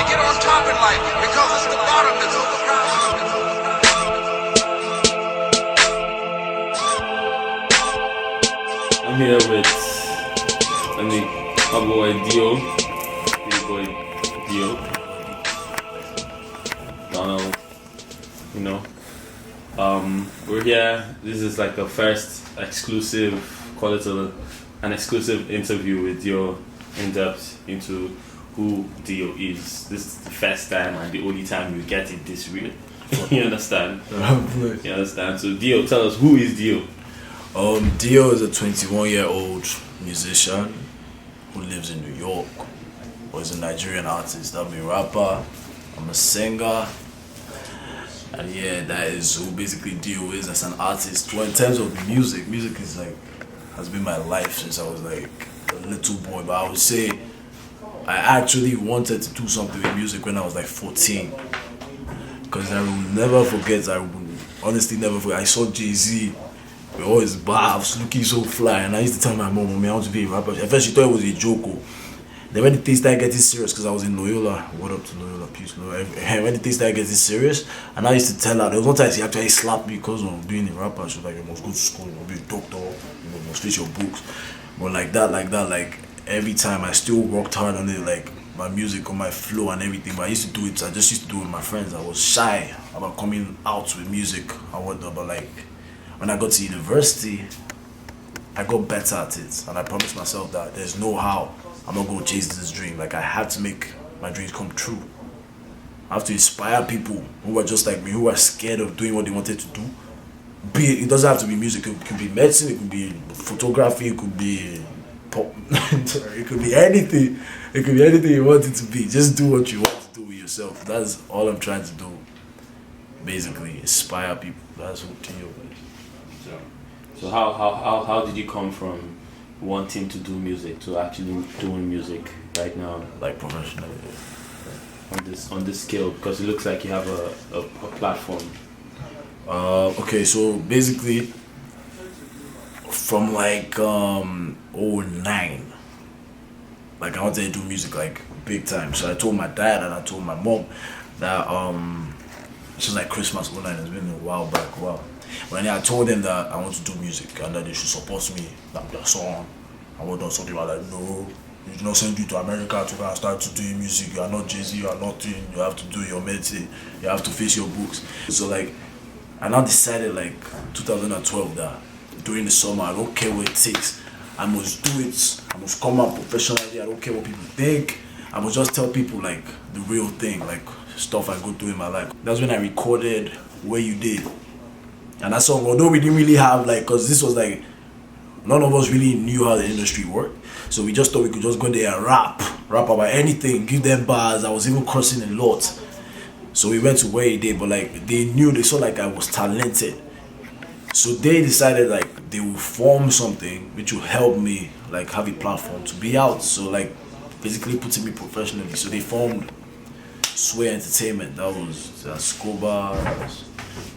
to get on top in life because it's the bottom that's overcrowded. I'm here with my boy Dio, big boy Dio, Donald. You know, we're here. This is like the first exclusive, call it an exclusive interview with Dio, in depth into who Dio is. This is the first time and the only time you get it this real. You understand? You understand? So Dio, tell us, who is Dio? Dio is a 21-year-old musician who lives in New York, or is a Nigerian artist. I'm a rapper, I'm a singer, and yeah, that is who basically Dio is as an artist. Well, in terms of music is like, has been my life since I was like a little boy, but I would say I actually wanted to do something with music when I was like 14, because I will never forget, I will honestly never forget, I saw Jay-Z with all his barbs looking so fly, and I used to tell my mom, "Mommy, I want to be a rapper." At first she thought it was a joke. Then when the thing started getting serious, because I was in Loyola, what up to Loyola, peace, Loyola. When the thing started getting serious, and I used to tell her, there was one time she actually slapped me because of being a rapper. She was like, "You must go to school, you must be a doctor, you must finish your books." But like that, every time I still worked hard on it, like my music, on my flow and everything. But I just used to do it with my friends. I was shy about coming out with music and whatnot, but like when I got to university, I got better at it, and I promised myself that there's no how I'm not gonna chase this dream. Like I have to make my dreams come true. I have to inspire people who are just like me, who are scared of doing what they wanted to do. It doesn't have to be music. It could be medicine. It could be photography. It could be pop. It could be anything. It could be anything you want it to be. Just do what you want to do with yourself. That's all I'm trying to do. Basically, inspire people. That's what Dio is. So how did you come from wanting to do music to actually doing music right now, Like professionally. on this scale? Because it looks like you have a platform. Okay, so basically from like 09, like I wanted to do music like big time. So I told my dad and I told my mom that just like Christmas 09, it's been a while back. Wow. When I told them that I want to do music and that they should support me, like their song, I want to do something like, no, we do not send you to America to go and start to do music. You are not Jay-Z, you are nothing. You have to do your medicine. You have to face your books. So like, I now decided like 2012 that during the summer, I don't care what it takes. I must do it. I must come out professionally. I don't care what people think. I must just tell people like the real thing, like stuff I go through in my life. That's when I recorded Where You Did. And that song, although we didn't really have like, cause this was like, none of us really knew how the industry worked. So we just thought we could just go there and rap about anything, give them bars. I was even cursing a lot. So we went to Where He Did, but like they saw like I was talented. So they decided like they will form something which will help me like have a platform to be out. So like basically putting me professionally. So they formed Sway Entertainment. That was Scoba,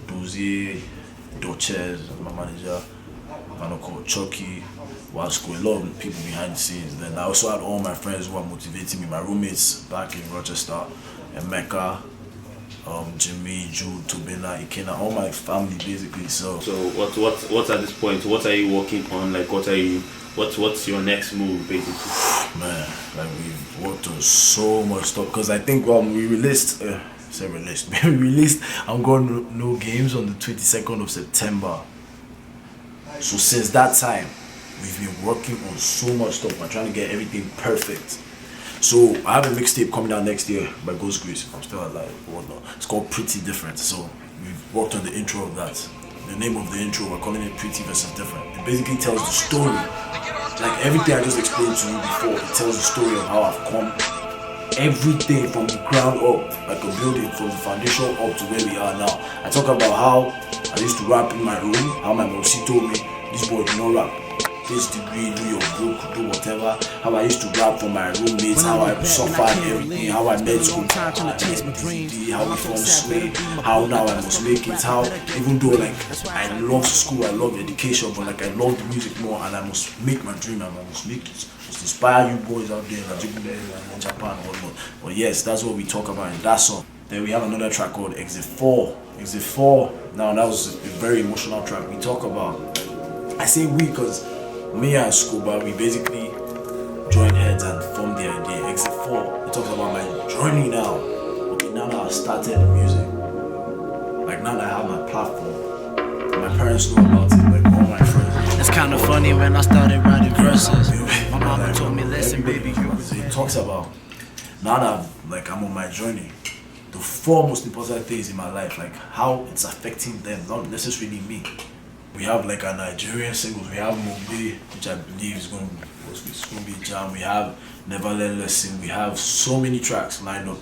Dozie, Doches, my manager, and called Chucky, Wasco, a lot of people behind the scenes. Then I also had all my friends who were motivating me, my roommates back in Rochester, Emeka, Jimmy, Jude, Tobina, Ikena, all my family basically. So what at this point? What are you working on? Like what's your next move basically? Man, like we've worked on so much stuff, because I think we released. We released I'm Going No Games on the 22nd of September. So since that time, we've been working on so much stuff. We're trying to get everything perfect. So I have a mixtape coming out next year by God's Grace. If I'm still alive or whatnot. It's called Pretty Different. So we've worked on the intro of that. The name of the intro, we're calling it Pretty versus Different. It basically tells the story. Like everything I just explained to you before, it tells the story of how I've come. Everything from the ground up, like a building, from the foundation up to where we are now. I talk about how I used to rap in my room, how my mom told me, this boy do not rap. this degree, do your book, do whatever. How I used to rap for my roommates, how I suffered everything, how I met school, how we formed Sway, how now I must make it, how even though like I love school, I love education, but like I love the music more and I must make my dream and I must make it. Must inspire you boys out there in Japan or whatnot. But yes, that's what we talk about in that song. Then we have another track called Exit 4. Exit 4, now that was a very emotional track. We talk about, I say we because me and Scuba, we basically joined heads and formed the idea. Exit 4, it talks about my journey now. Okay, now that I started the music, like now that I have my platform, my parents know about it, like all my friends. It's kind of funny when I started writing verses. My mama told me, listen, baby. So it talks about now that like I'm on my journey, the 4 most important things in my life, like how it's affecting them, not necessarily me. We have like a Nigerian singles. We have Mugbe, which I believe is going to be a jam. We have Never Let Lesson. We have so many tracks lined up.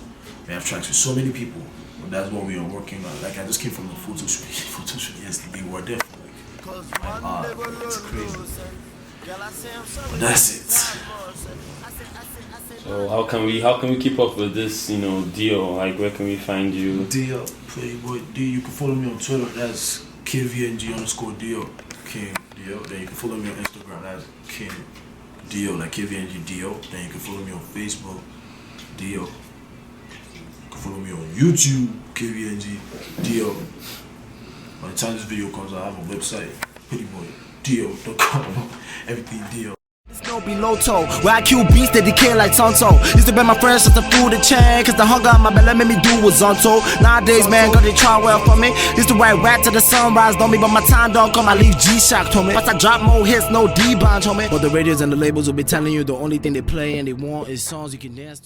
We have tracks with so many people. But that's what we are working on. Like I just came from the photo shoot yesterday. We were there for like, it's crazy. But that's it. So how can we keep up with this, Dio? Like where can we find you? Dio, Playboy D. You can follow me on Twitter. That's KVNG_Dio. King Dio. Then you can follow me on Instagram. That's King Dio, like KVNG Dio. Then you can follow me on Facebook, Dio. You can follow me on YouTube, KVNG Dio. By the time this video comes out, I have a website, prettyboydio.com. Everything Dio. No below toe, where I kill beats that decay like Tonto. Used to be my friends just the food and chain, cause the hunger on my belly made me do was Zonto. Nowadays, man, God, they try well for me. Used to write rap till the sunrise, don't me, but my time don't come, I leave G-Shock to me. Plus I drop more hits, no D-Bond to me. But the radios and the labels will be telling you the only thing they play and they want is songs you can dance to.